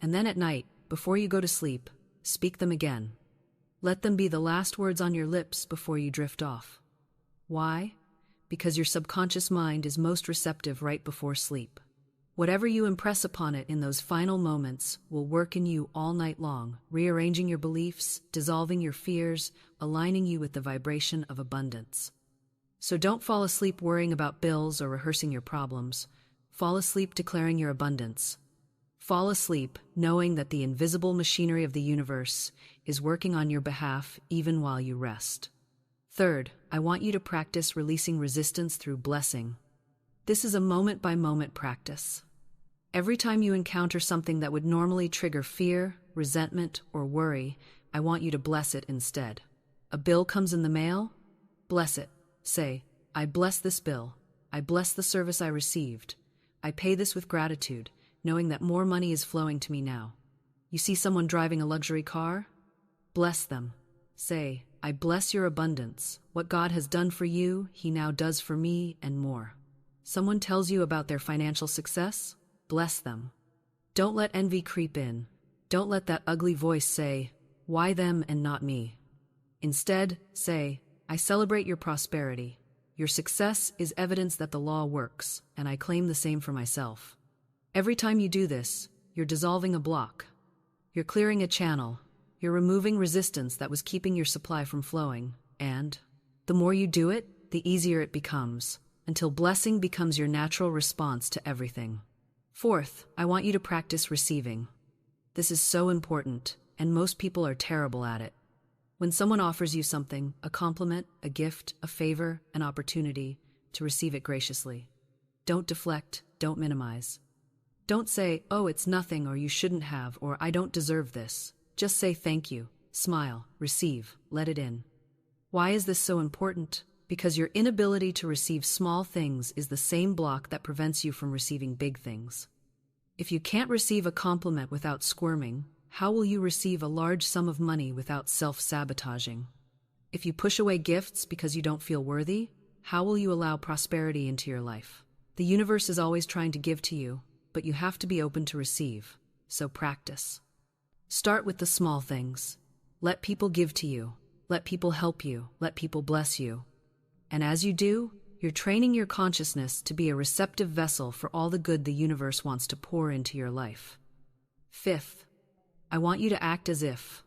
And then at night, before you go to sleep, speak them again. Let them be the last words on your lips before you drift off. Why? Because your subconscious mind is most receptive right before sleep. Whatever you impress upon it in those final moments will work in you all night long, rearranging your beliefs, dissolving your fears, aligning you with the vibration of abundance. So don't fall asleep worrying about bills or rehearsing your problems. Fall asleep declaring your abundance. Fall asleep knowing that the invisible machinery of the universe is working on your behalf even while you rest. Third, I want you to practice releasing resistance through blessing. This is a moment-by-moment practice. Every time you encounter something that would normally trigger fear, resentment, or worry, I want you to bless it instead. A bill comes in the mail? Bless it. Say, I bless this bill. I bless the service I received. I pay this with gratitude, knowing that more money is flowing to me now. You see someone driving a luxury car? Bless them. Say, I bless your abundance. What God has done for you, He now does for me and more. Someone tells you about their financial success? Bless them. Don't let envy creep in. Don't let that ugly voice say, why them and not me? Instead, say, I celebrate your prosperity. Your success is evidence that the law works, and I claim the same for myself. Every time you do this, you're dissolving a block. You're clearing a channel. You're removing resistance that was keeping your supply from flowing, and the more you do it, the easier it becomes, until blessing becomes your natural response to everything. Fourth, I want you to practice receiving. This is so important, and most people are terrible at it. When someone offers you something, a compliment, a gift, a favor, an opportunity, to receive it graciously. Don't deflect, don't minimize. Don't say, oh, it's nothing, or you shouldn't have, or I don't deserve this. Just say thank you, smile, receive, let it in. Why is this so important? Because your inability to receive small things is the same block that prevents you from receiving big things. If you can't receive a compliment without squirming, how will you receive a large sum of money without self-sabotaging? If you push away gifts because you don't feel worthy, how will you allow prosperity into your life? The universe is always trying to give to you, but you have to be open to receive, so practice. Start with the small things. Let people give to you. Let people help you. Let people bless you. And as you do, you're training your consciousness to be a receptive vessel for all the good the universe wants to pour into your life. Fifth, I want you to act as if.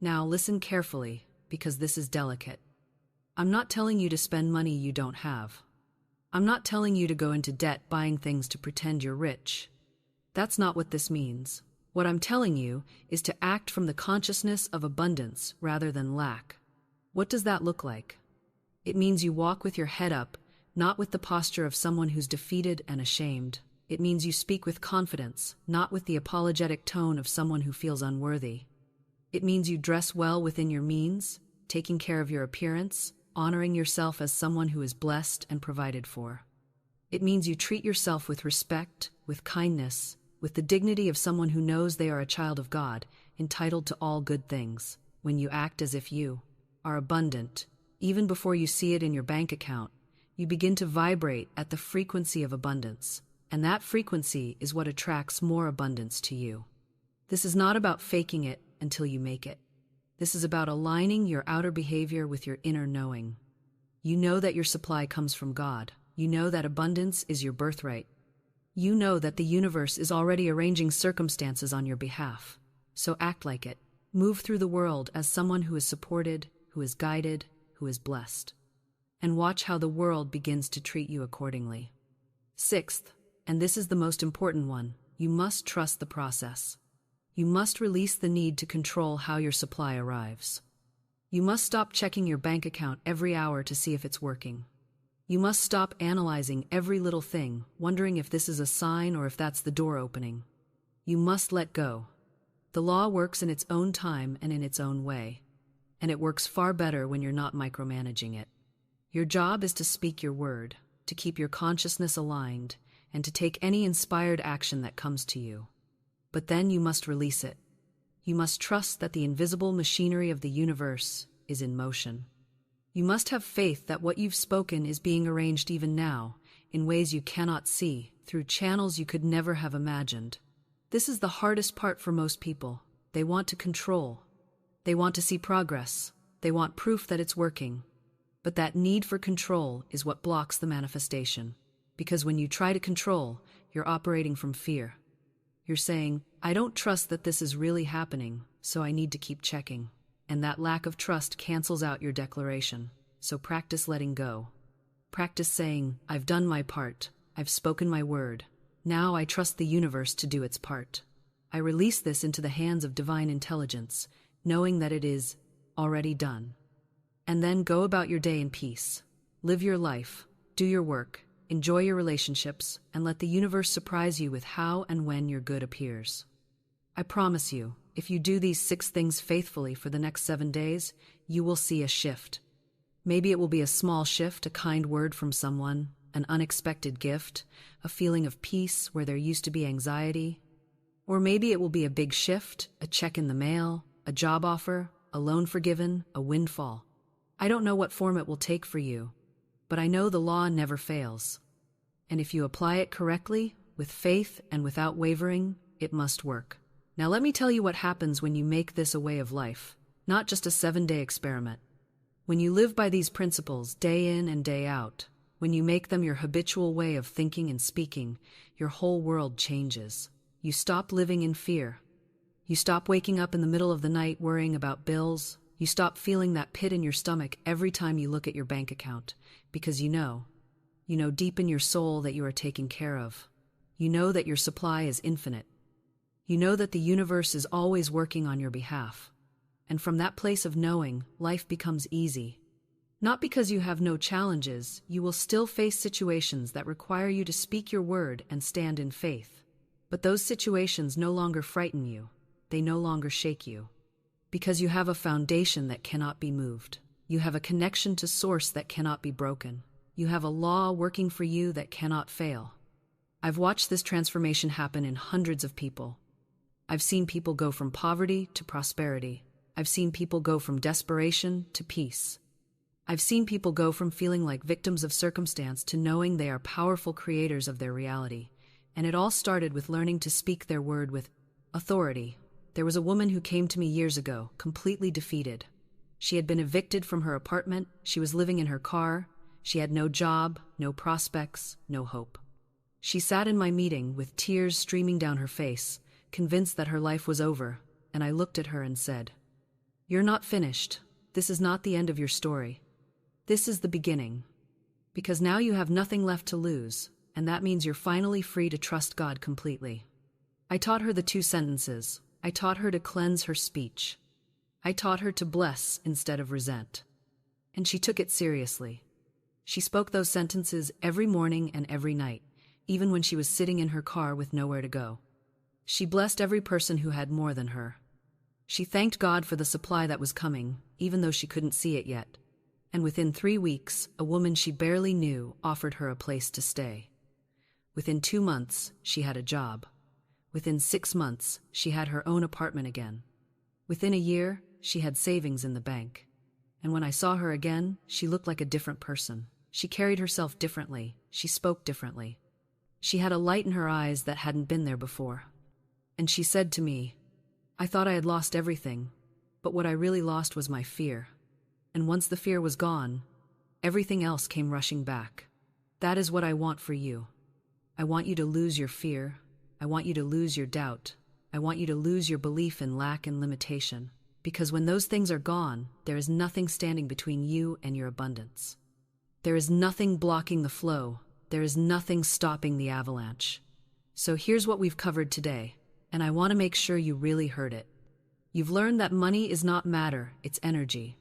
Now listen carefully, because this is delicate. I'm not telling you to spend money you don't have. I'm not telling you to go into debt buying things to pretend you're rich. That's not what this means. What I'm telling you is to act from the consciousness of abundance rather than lack. What does that look like? It means you walk with your head up, not with the posture of someone who's defeated and ashamed. It means you speak with confidence, not with the apologetic tone of someone who feels unworthy. It means you dress well within your means, taking care of your appearance, honoring yourself as someone who is blessed and provided for. It means you treat yourself with respect, with kindness, with the dignity of someone who knows they are a child of God, entitled to all good things. When you act as if you are abundant, even before you see it in your bank account, you begin to vibrate at the frequency of abundance, and that frequency is what attracts more abundance to you. This is not about faking it until you make it. This is about aligning your outer behavior with your inner knowing. You know that your supply comes from God. You know that abundance is your birthright. You know that the universe is already arranging circumstances on your behalf. So act like it. Move through the world as someone who is supported, who is guided, who is blessed. And watch how the world begins to treat you accordingly. Sixth, and this is the most important one, you must trust the process. You must release the need to control how your supply arrives. You must stop checking your bank account every hour to see if it's working. You must stop analyzing every little thing, wondering if this is a sign or if that's the door opening. You must let go. The law works in its own time and in its own way, and it works far better when you're not micromanaging it. Your job is to speak your word, to keep your consciousness aligned, and to take any inspired action that comes to you. But then you must release it. You must trust that the invisible machinery of the universe is in motion. You must have faith that what you've spoken is being arranged even now, in ways you cannot see, through channels you could never have imagined. This is the hardest part for most people. They want to control. They want to see progress. They want proof that it's working. But that need for control is what blocks the manifestation. Because when you try to control, you're operating from fear. You're saying, I don't trust that this is really happening, so I need to keep checking. And that lack of trust cancels out your declaration. So practice letting go. Practice saying, I've done my part. I've spoken my word. Now I trust the universe to do its part. I release this into the hands of divine intelligence, knowing that it is already done. And then go about your day in peace. Live your life, do your work, enjoy your relationships, and let the universe surprise you with how and when your good appears. I promise you, if you do these 6 things faithfully for the next 7 days, you will see a shift. Maybe it will be a small shift, a kind word from someone, an unexpected gift, a feeling of peace where there used to be anxiety. Or maybe it will be a big shift, a check in the mail, a job offer, a loan forgiven, a windfall. I don't know what form it will take for you, but I know the law never fails. And if you apply it correctly, with faith and without wavering, it must work. Now let me tell you what happens when you make this a way of life, not just a 7-day experiment. When you live by these principles day in and day out, when you make them your habitual way of thinking and speaking, your whole world changes. You stop living in fear. You stop waking up in the middle of the night worrying about bills. You stop feeling that pit in your stomach every time you look at your bank account, because you know deep in your soul that you are taken care of. You know that your supply is infinite. You know that the universe is always working on your behalf. And from that place of knowing, life becomes easy. Not because you have no challenges, you will still face situations that require you to speak your word and stand in faith. But those situations no longer frighten you. They no longer shake you. Because you have a foundation that cannot be moved. You have a connection to source that cannot be broken. You have a law working for you that cannot fail. I've watched this transformation happen in hundreds of people. I've seen people go from poverty to prosperity. I've seen people go from desperation to peace. I've seen people go from feeling like victims of circumstance to knowing they are powerful creators of their reality. And it all started with learning to speak their word with authority. There was a woman who came to me years ago, completely defeated. She had been evicted from her apartment, she was living in her car, she had no job, no prospects, no hope. She sat in my meeting with tears streaming down her face, convinced that her life was over, and I looked at her and said, "You're not finished. This is not the end of your story. This is the beginning. Because now you have nothing left to lose, and that means you're finally free to trust God completely." I taught her the 2 sentences. I taught her to cleanse her speech. I taught her to bless instead of resent. And she took it seriously. She spoke those sentences every morning and every night, even when she was sitting in her car with nowhere to go. She blessed every person who had more than her. She thanked God for the supply that was coming, even though she couldn't see it yet. And within 3 weeks, a woman she barely knew offered her a place to stay. Within 2 months, she had a job. Within 6 months, she had her own apartment again. Within a year, she had savings in the bank. And when I saw her again, she looked like a different person. She carried herself differently. She spoke differently. She had a light in her eyes that hadn't been there before. And she said to me, "I thought I had lost everything, but what I really lost was my fear. And once the fear was gone, everything else came rushing back. That is what I want for you. I want you to lose your fear. I want you to lose your doubt. I want you to lose your belief in lack and limitation. Because when those things are gone, there is nothing standing between you and your abundance. There is nothing blocking the flow. There is nothing stopping the avalanche. So here's what we've covered today, and I want to make sure you really heard it. You've learned that money is not matter, it's energy.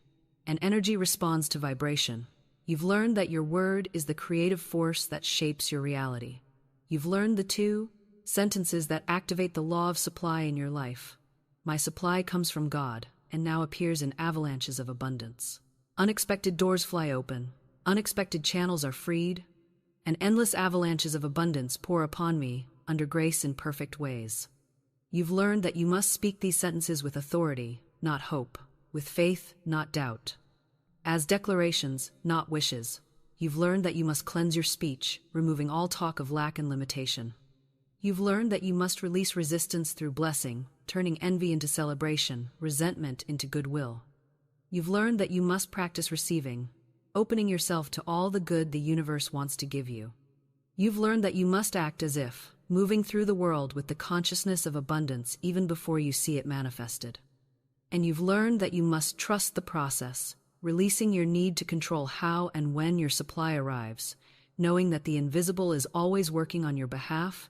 And energy responds to vibration. You've learned that your word is the creative force that shapes your reality. You've learned the two sentences that activate the law of supply in your life. My supply comes from God, and now appears in avalanches of abundance. Unexpected doors fly open. Unexpected channels are freed. And endless avalanches of abundance pour upon me under grace in perfect ways. You've learned that you must speak these sentences with authority, not hope, with faith, not doubt. As declarations, not wishes. You've learned that you must cleanse your speech, removing all talk of lack and limitation. You've learned that you must release resistance through blessing, turning envy into celebration, resentment into goodwill. You've learned that you must practice receiving, opening yourself to all the good the universe wants to give you. You've learned that you must act as if, moving through the world with the consciousness of abundance even before you see it manifested. And you've learned that you must trust the process, releasing your need to control how and when your supply arrives, knowing that the invisible is always working on your behalf,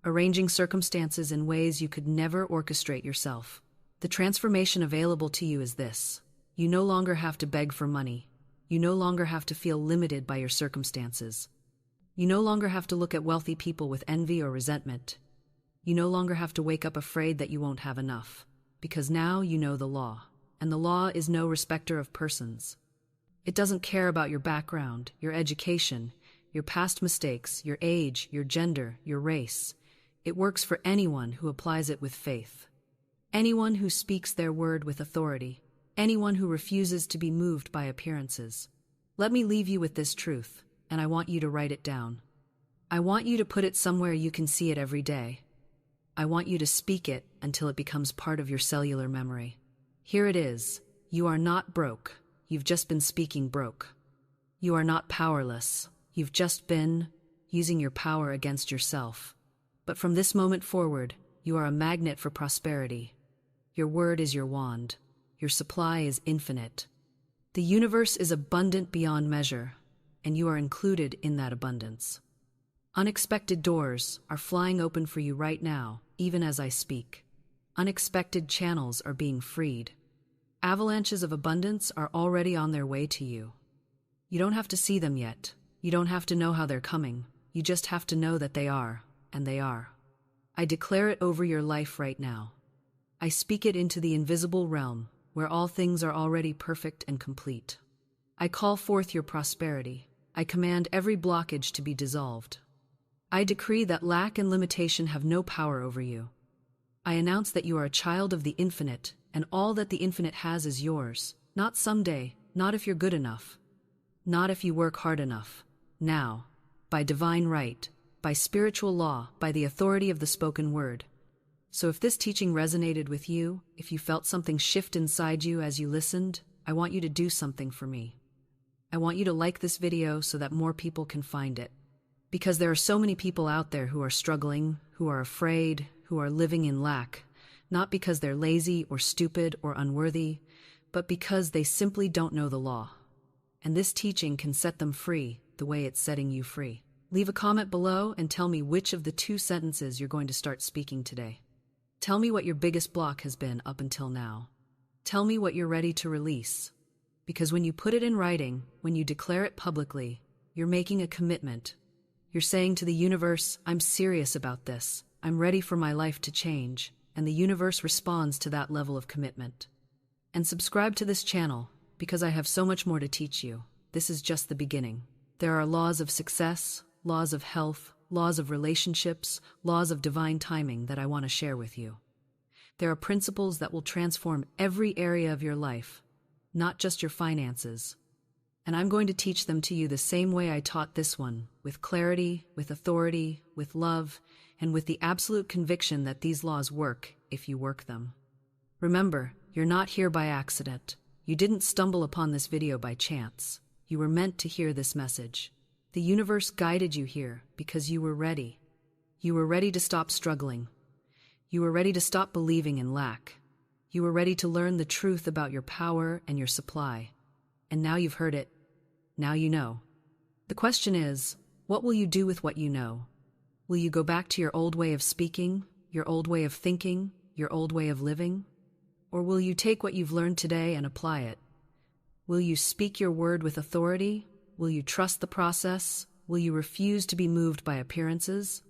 arranging circumstances in ways you could never orchestrate yourself. The transformation available to you is this. You no longer have to beg for money. You no longer have to feel limited by your circumstances. You no longer have to look at wealthy people with envy or resentment. You no longer have to wake up afraid that you won't have enough, because now you know the law, and the law is no respecter of persons. It doesn't care about your background, your education, your past mistakes, your age, your gender, your race. It works for anyone who applies it with faith. Anyone who speaks their word with authority. Anyone who refuses to be moved by appearances. Let me leave you with this truth, and I want you to write it down. I want you to put it somewhere you can see it every day. I want you to speak it until it becomes part of your cellular memory. Here it is. You are not broke. You've just been speaking broke. You are not powerless. You've just been using your power against yourself. But from this moment forward, you are a magnet for prosperity. Your word is your wand. Your supply is infinite. The universe is abundant beyond measure, and you are included in that abundance. Unexpected doors are flying open for you right now, even as I speak. Unexpected channels are being freed. Avalanches of abundance are already on their way to you. You don't have to see them yet. You don't have to know how they're coming. You just have to know that they are, and they are. I declare it over your life right now. I speak it into the invisible realm, where all things are already perfect and complete. I call forth your prosperity. I command every blockage to be dissolved. I decree that lack and limitation have no power over you. I announce that you are a child of the infinite, and all that the infinite has is yours. Not someday, not if you're good enough, not if you work hard enough. Now, by divine right, by spiritual law, by the authority of the spoken word. So if this teaching resonated with you, if you felt something shift inside you as you listened, I want you to do something for me. I want you to like this video so that more people can find it. Because there are so many people out there who are struggling, who are afraid, who are living in lack, not because they're lazy or stupid or unworthy, but because they simply don't know the law. And this teaching can set them free the way it's setting you free. Leave a comment below and tell me which of the two sentences you're going to start speaking today. Tell me what your biggest block has been up until now. Tell me what you're ready to release. Because when you put it in writing, when you declare it publicly, you're making a commitment. You're saying to the universe, I'm serious about this. I'm ready for my life to change. And the universe responds to that level of commitment. And subscribe to this channel, because I have so much more to teach you. This is just the beginning. There are laws of success, laws of health, laws of relationships, laws of divine timing that I want to share with you. There are principles that will transform every area of your life, not just your finances. And I'm going to teach them to you the same way I taught this one, with clarity, with authority, with love, and with the absolute conviction that these laws work if you work them. Remember, you're not here by accident. You didn't stumble upon this video by chance. You were meant to hear this message. The universe guided you here because you were ready. You were ready to stop struggling. You were ready to stop believing in lack. You were ready to learn the truth about your power and your supply. And now you've heard it. Now you know. The question is, what will you do with what you know? Will you go back to your old way of speaking, your old way of thinking, your old way of living? Or will you take what you've learned today and apply it? Will you speak your word with authority? Will you trust the process? Will you refuse to be moved by appearances?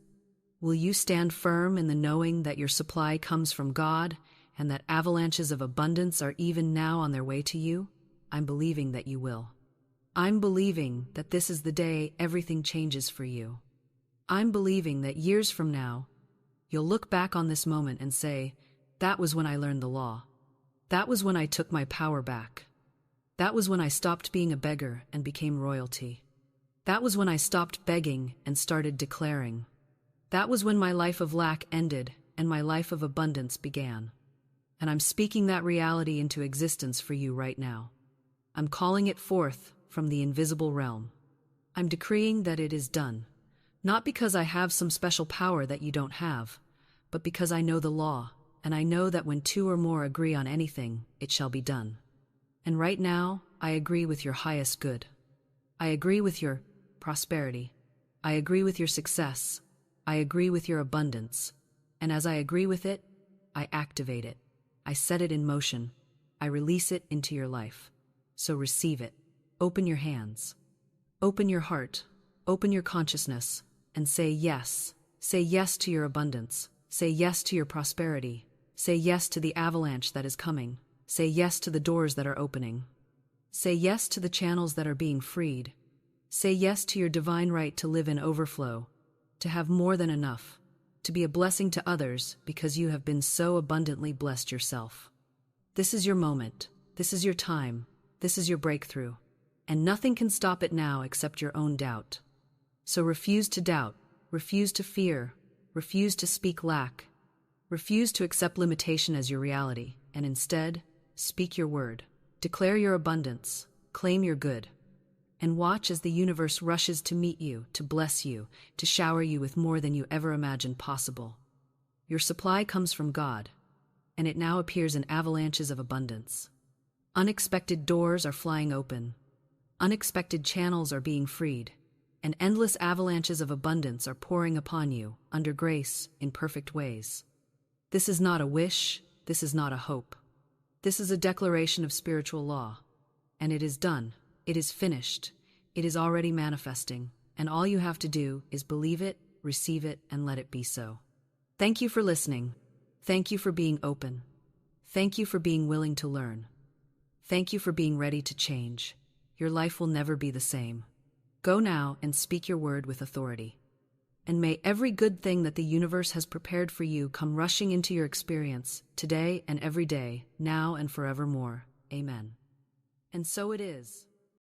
Will you stand firm in the knowing that your supply comes from God and that avalanches of abundance are even now on their way to you? I'm believing that you will. I'm believing that this is the day everything changes for you. I'm believing that years from now, you'll look back on this moment and say, that was when I learned the law. That was when I took my power back. That was when I stopped being a beggar and became royalty. That was when I stopped begging and started declaring. That was when my life of lack ended and my life of abundance began. And I'm speaking that reality into existence for you right now. I'm calling it forth from the invisible realm. I'm decreeing that it is done, not because I have some special power that you don't have, but because I know the law, and I know that when two or more agree on anything, it shall be done. And right now, I agree with your highest good. I agree with your prosperity. I agree with your success. I agree with your abundance. And as I agree with it, I activate it. I set it in motion. I release it into your life. So receive it. Open your hands. Open your heart. Open your consciousness. And say yes. Say yes to your abundance. Say yes to your prosperity. Say yes to the avalanche that is coming. Say yes to the doors that are opening. Say yes to the channels that are being freed. Say yes to your divine right to live in overflow, to have more than enough, to be a blessing to others because you have been so abundantly blessed yourself. This is your moment. This is your time. This is your breakthrough. And nothing can stop it now except your own doubt. So refuse to doubt. Refuse to fear. Refuse to speak lack. Refuse to accept limitation as your reality, and instead, speak your word. Declare your abundance. Claim your good. And watch as the universe rushes to meet you, to bless you, to shower you with more than you ever imagined possible. Your supply comes from God, and it now appears in avalanches of abundance. Unexpected doors are flying open. Unexpected channels are being freed, and endless avalanches of abundance are pouring upon you, under grace, in perfect ways. This is not a wish, this is not a hope. This is a declaration of spiritual law. And it is done. It is finished. It is already manifesting. And all you have to do is believe it, receive it, and let it be so. Thank you for listening. Thank you for being open. Thank you for being willing to learn. Thank you for being ready to change. Your life will never be the same. Go now and speak your word with authority. And may every good thing that the universe has prepared for you come rushing into your experience, today and every day, now and forevermore. Amen. And so it is.